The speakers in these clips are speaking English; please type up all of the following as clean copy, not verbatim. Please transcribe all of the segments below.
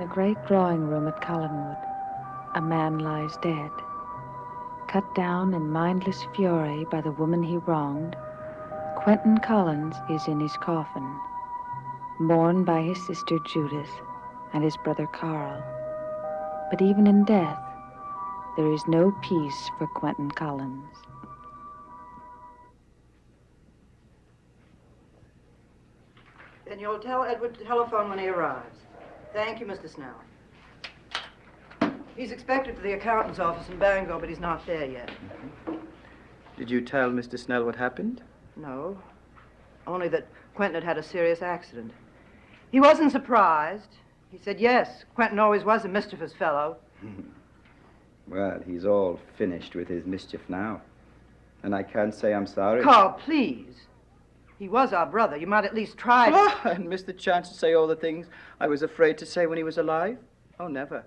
great drawing room at Collinwood, a man lies dead. Cut down in mindless fury by the woman he wronged, Quentin Collins is in his coffin, mourned by his sister Judith and his brother Carl. But even in death, there is no peace for Quentin Collins. Then you'll tell Edward to telephone when he arrives. Thank you, Mr. Snell. He's expected to the accountant's office in Bangor, but he's not there yet. Did you tell Mr. Snell what happened? No. Only that Quentin had a serious accident. He wasn't surprised. He said, yes, Quentin always was a mischievous fellow. Well, he's all finished with his mischief now. And I can't say I'm sorry. Carl, please. He was our brother. You might at least try to... Oh, and missed the chance to say all the things I was afraid to say when he was alive? Oh, never.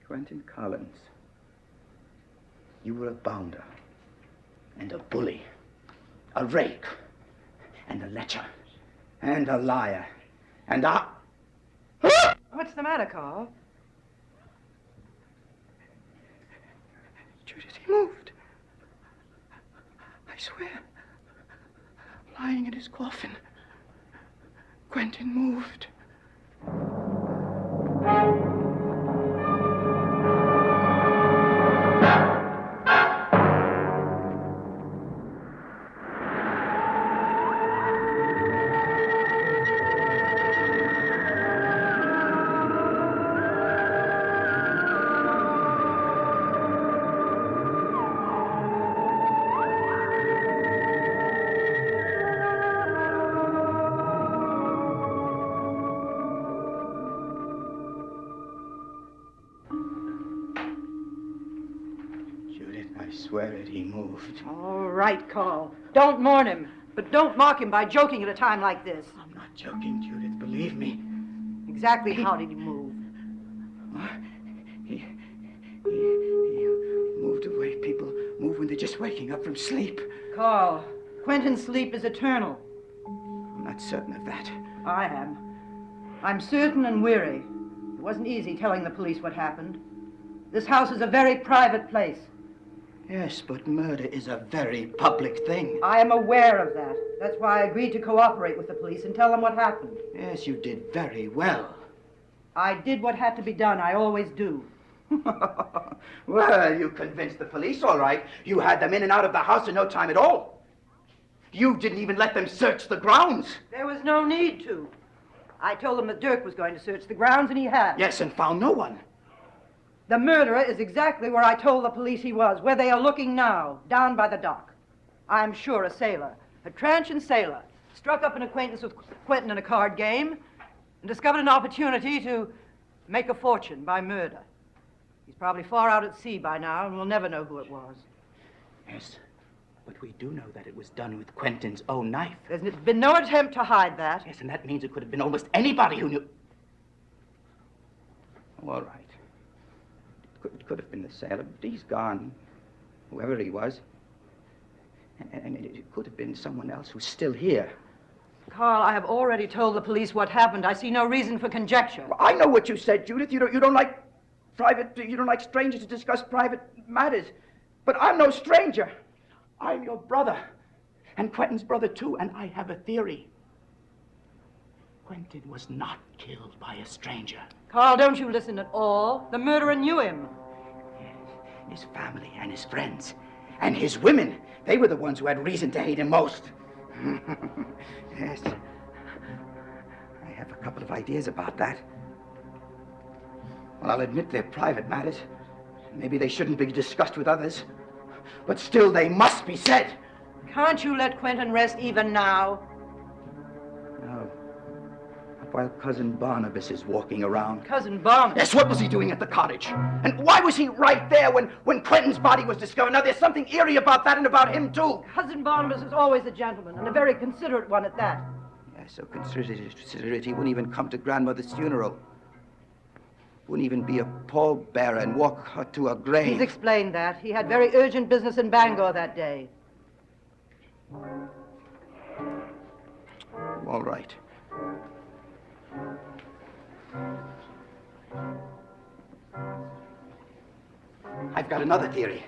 Quentin Collins, you were a bounder, and a bully, a rake, and a lecher, and a liar, and a... What's the matter, Carl? Judith, he moved. I swear. Lying in his coffin. Quentin moved. I swear it, he moved. All right, Carl. Don't mourn him, but don't mock him by joking at a time like this. I'm not joking, Judith. Believe me. Exactly how did he move? He moved the way people move when they're just waking up from sleep. Carl, Quentin's sleep is eternal. I'm not certain of that. I am. I'm certain and weary. It wasn't easy telling the police what happened. This house is a very private place. Yes, but murder is a very public thing. I am aware of that. That's why I agreed to cooperate with the police and tell them what happened. Yes, you did very well. I did what had to be done. I always do. Well, you convinced the police, all right. You had them in and out of the house in no time at all. You didn't even let them search the grounds. There was no need to. I told them that Dirk was going to search the grounds, and he had. Yes, and found no one. The murderer is exactly where I told the police he was, where they are looking now, down by the dock. I'm sure a sailor, a transient sailor, struck up an acquaintance with Quentin in a card game and discovered an opportunity to make a fortune by murder. He's probably far out at sea by now, and we'll never know who it was. Yes, but we do know that it was done with Quentin's own knife. There's been no attempt to hide that. Yes, and that means it could have been almost anybody who knew... Oh, all right. It could have been the sailor, but he's gone, whoever he was. And it could have been someone else who's still here. Carl, I have already told the police what happened. I see no reason for conjecture. Well, I know what you said, Judith. You don't like strangers to discuss private matters. But I'm no stranger. I'm your brother. And Quentin's brother, too. And I have a theory. Quentin was not killed by a stranger. Carl, don't you listen at all. The murderer knew him. Yes, his family and his friends. And his women. They were the ones who had reason to hate him most. Yes. I have a couple of ideas about that. Well, I'll admit they're private matters. Maybe they shouldn't be discussed with others. But still, they must be said. Can't you let Quentin rest even now? No. Not while Cousin Barnabas is walking around. Cousin Barnabas? Yes, what was he doing at the cottage? And why was he right there when Quentin's body was discovered? Now, there's something eerie about that and about him, too. Cousin Barnabas is always a gentleman, and a very considerate one at that. Yes, so considerate he wouldn't even come to Grandmother's funeral. Wouldn't even be a pallbearer and walk her to her grave. He's explained that. He had very urgent business in Bangor that day. All right. I've got another theory.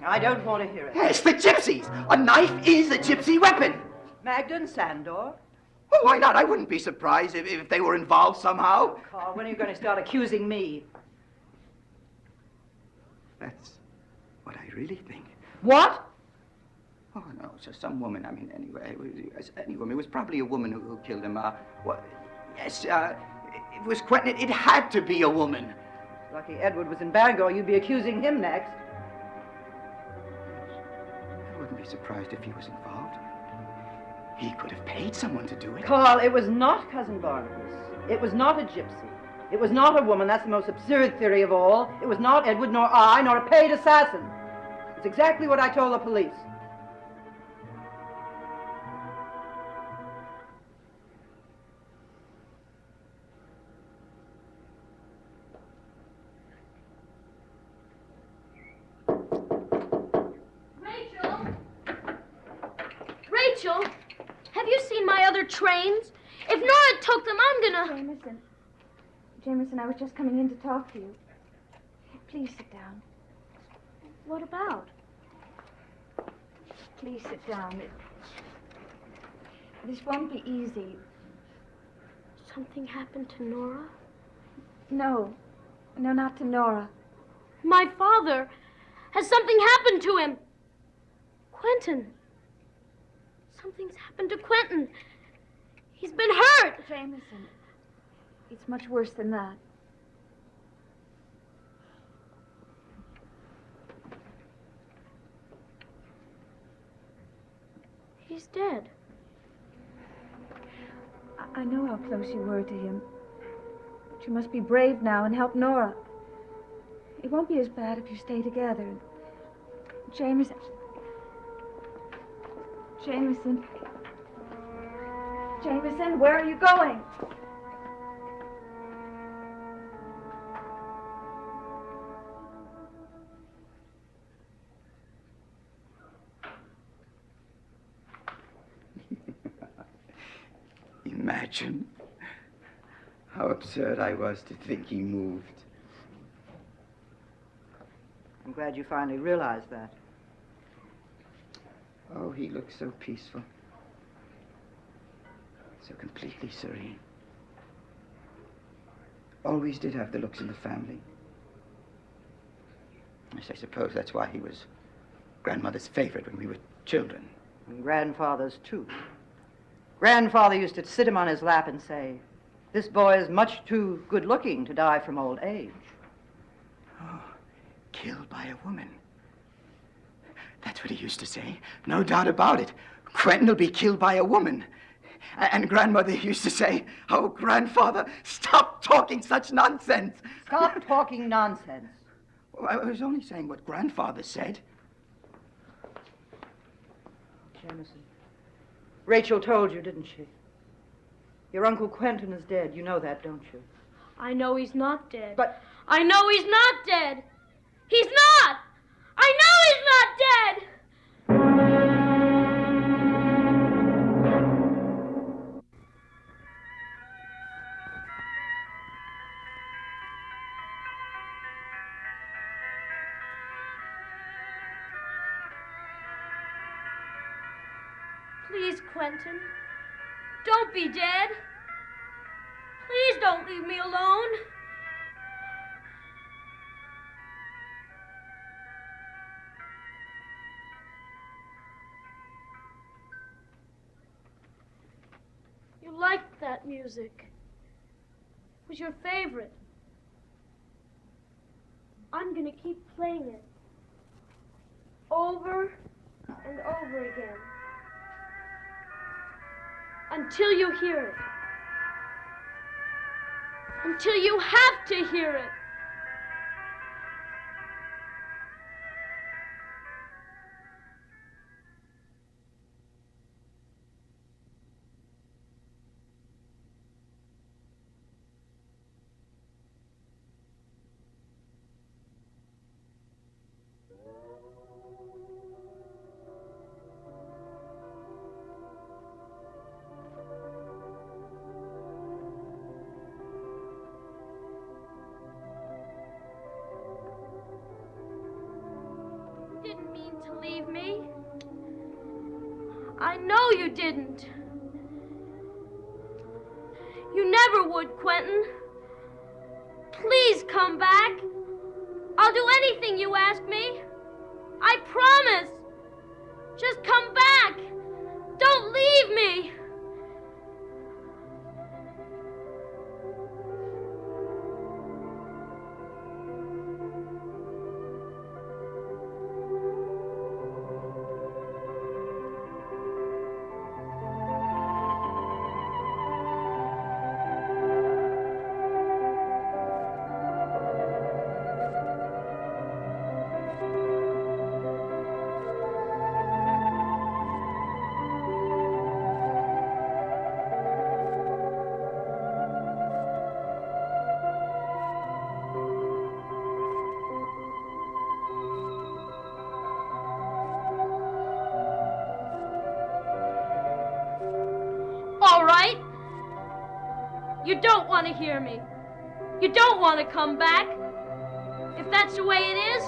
I don't want to hear it. Yes, the gypsies. A knife is a gypsy weapon. Magda and Sandor? Oh, why not? I wouldn't be surprised if they were involved somehow. Carl, when are you going to start accusing me? That's what I really think. What? Oh, no, it's just some woman. I mean, anyway, any woman. It was probably a woman who killed him. Yes, it was Quentin. It had to be a woman. Lucky Edward was in Bangor. You'd be accusing him next. I wouldn't be surprised if he was involved. He could have paid someone to do it. Carl, it was not Cousin Barnabas. It was not a gypsy. It was not a woman. That's the most absurd theory of all. It was not Edward, nor I, nor a paid assassin. It's exactly what I told the police. Rachel, have you seen my other trains? If Nora took them, I'm gonna... Jameson, I was just coming in to talk to you. Please sit down. What about? Please sit down. This won't be easy. Something happened to Nora? No, not to Nora. My father. Has something happened to him? Quentin. Something's happened to Quentin. He's been hurt. Jameson, it's much worse than that. He's dead. I know how close you were to him. But you must be brave now and help Nora. It won't be as bad if you stay together. Jameson. Jameson, where are you going? Imagine how absurd I was to think he moved. I'm glad you finally realized that. Oh, he looked so peaceful. So completely serene. Always did have the looks in the family. Yes, I suppose that's why he was grandmother's favorite when we were children. And grandfather's, too. Grandfather used to sit him on his lap and say, "This boy is much too good-looking to die from old age." Oh, killed by a woman. That's what he used to say. No doubt about it. Quentin will be killed by a woman. And grandmother used to say, "Oh, grandfather, stop talking such nonsense." Stop talking nonsense. Well, I was only saying what grandfather said. Jameson. Rachel told you, didn't she? Your Uncle Quentin is dead. You know that, don't you? I know he's not dead. But... I know he's not dead. He's not! I know he's not dead! Please, Quentin, don't be dead. Please don't leave me alone. You liked that music. It was your favorite. I'm going to keep playing it over and over again until you hear it. Until you have to hear it. I know you didn't. You never would, Quentin. Please come back. I'll do anything you ask me. I promise. Just come back. Don't leave me. All right. You don't want to hear me. You don't want to come back. If that's the way it is,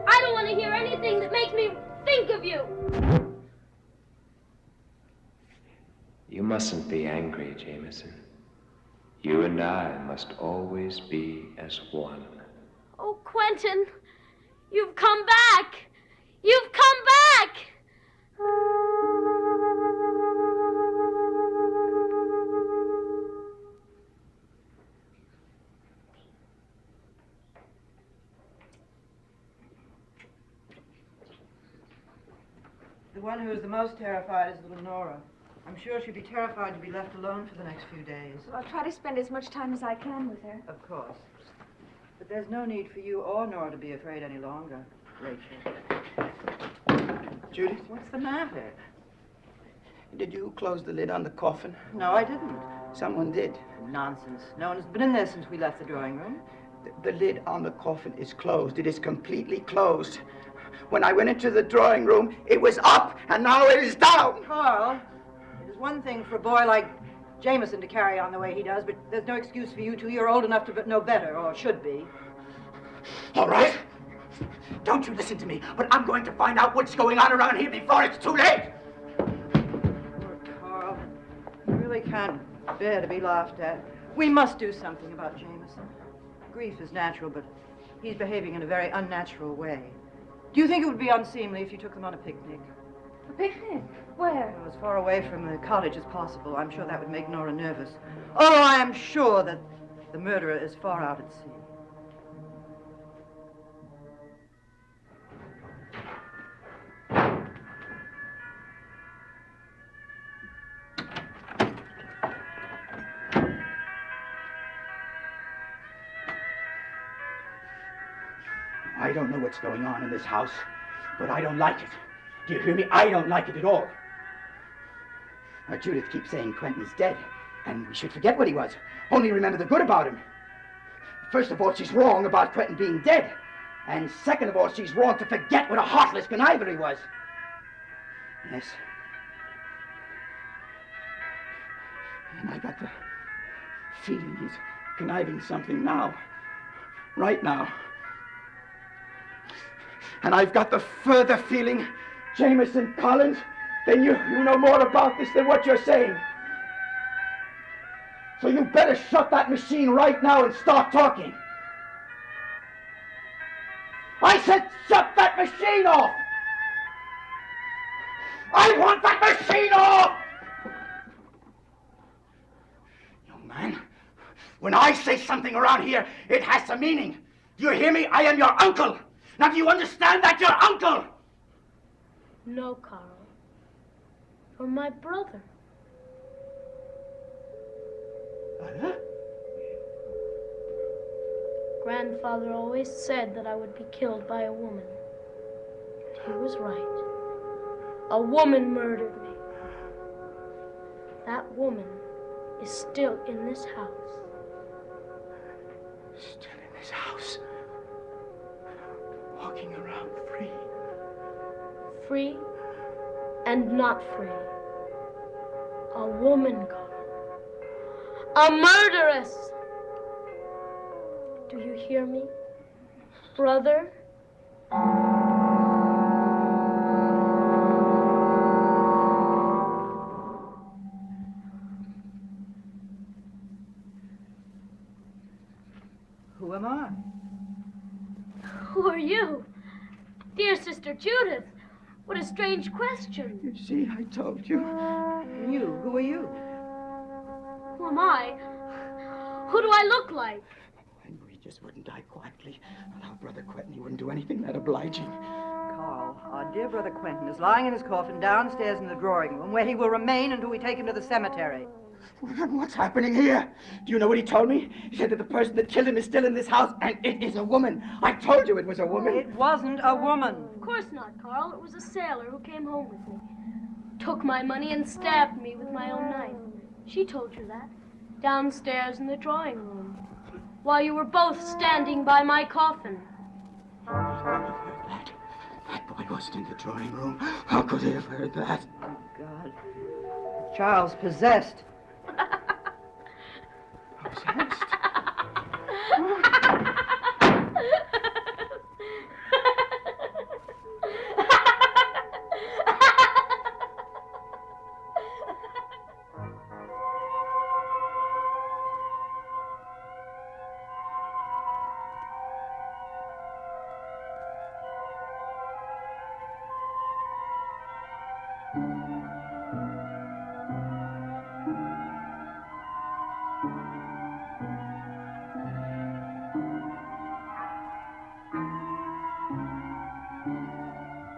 I don't want to hear anything that makes me think of you. You mustn't be angry, Jameson. You and I must always be as one. Oh, Quentin, you've come back. You've come back. The one who is the most terrified is little Nora. I'm sure she'd be terrified to be left alone for the next few days. So I'll try to spend as much time as I can with her. Of course. But there's no need for you or Nora to be afraid any longer, Rachel. Judith, What's the matter? did you close the lid on the coffin? No, I didn't. Someone did. Nonsense. No one has been in there since we left the drawing room. The lid on the coffin is closed. It is completely closed. When I went into the drawing room, it was up, and now it is down. Carl, it is one thing for a boy like Jameson to carry on the way he does, but there's no excuse for you two. You're old enough to know better, or should be. All right. Don't you listen to me, but I'm going to find out what's going on around here before it's too late. Poor Carl. You really can't bear to be laughed at. We must do something about Jameson. Grief is natural, but he's behaving in a very unnatural way. Do you think it would be unseemly if you took them on a picnic? A picnic? Where? As far away from the cottage as possible. I'm sure that would make Nora nervous. Oh, I am sure that the murderer is far out at sea. I don't know what's going on in this house, but I don't like it. Do you hear me? I don't like it at all. Now, Judith keeps saying Quentin's dead, and we should forget what he was. Only remember the good about him. First of all, she's wrong about Quentin being dead. And second of all, she's wrong to forget what a heartless conniver he was. Yes. And I got the feeling he's conniving something now. Right now. And I've got the further feeling, Jameson Collins, that you know more about this than what you're saying. So you better shut that machine right now and start talking. I said shut that machine off! I want that machine off! Young man, when I say something around here, it has a meaning. Do you hear me? I am your uncle. Now, do you understand that, your uncle? No, Carl. You're my brother. Huh? Grandfather always said that I would be killed by a woman. He was right. A woman murdered me. That woman is still in this house. Still in this house. Walking around free. Free and not free. A woman, Carl. A murderess. Do you hear me, brother? Judith. What a strange question. You see, I told you. You? Who are you? Who am I? Who do I look like? I knew he just wouldn't die quietly. And our brother Quentin, he wouldn't do anything that obliging. Carl, our dear brother Quentin is lying in his coffin downstairs in the drawing room, where he will remain until we take him to the cemetery. What's happening here? Do you know what he told me? He said that the person that killed him is still in this house, and it is a woman. I told you it was a woman. It wasn't a woman. Of course not, Carl. It was a sailor who came home with me. Took my money and stabbed me with my own knife. She told you that. Downstairs in the drawing room. While you were both standing by my coffin. That boy wasn't in the drawing room. How could he have heard that? Oh, God. The child's possessed. Possessed?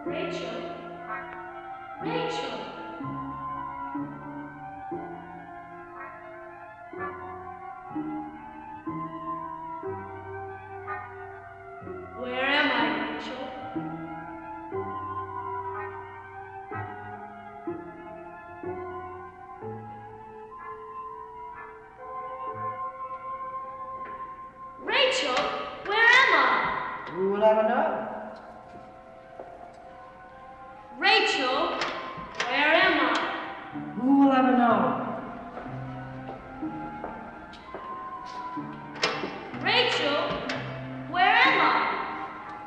Rachel. Rachel. Where am I, Rachel? Rachel, where am I? Who will ever know? Rachel, where am I? Who will ever know? Rachel, where am I?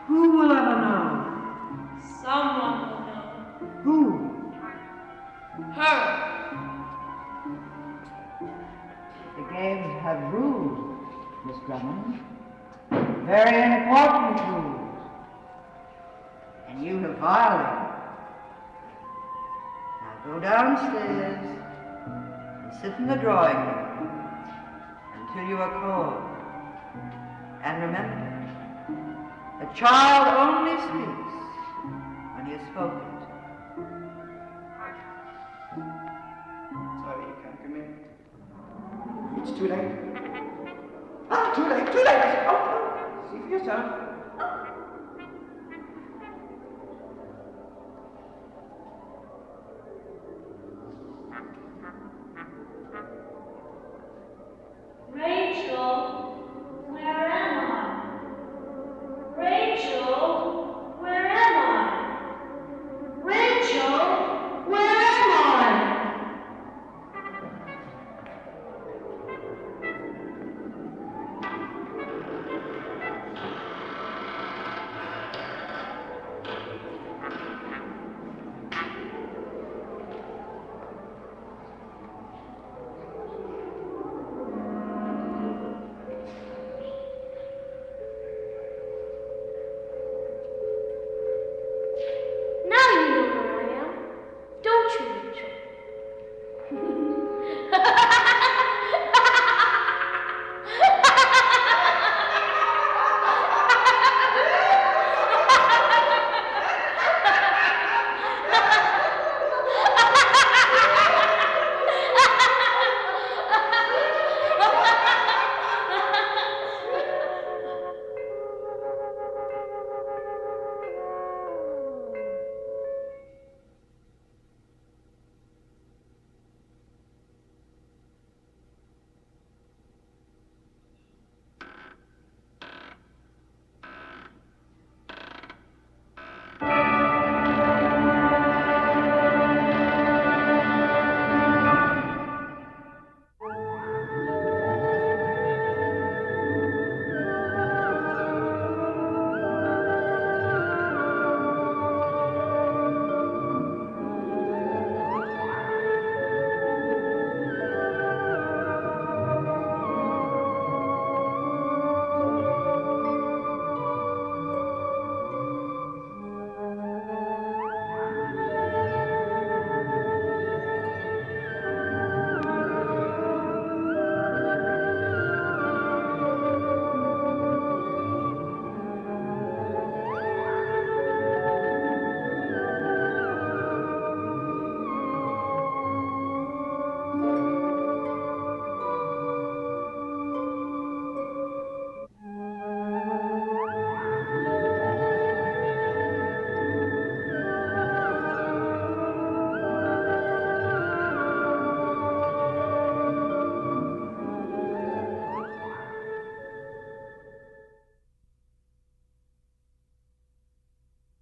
Who will ever know? Someone will know. Who? Her. The games have rules, Miss Drummond. Very important rules. And you have violated. Now go downstairs and sit in the drawing room until you are called. And remember, a child only speaks when he is spoken to. Sorry, you can't come in. It's too late. Ah, too late, too late. I said, oh, see for yourself.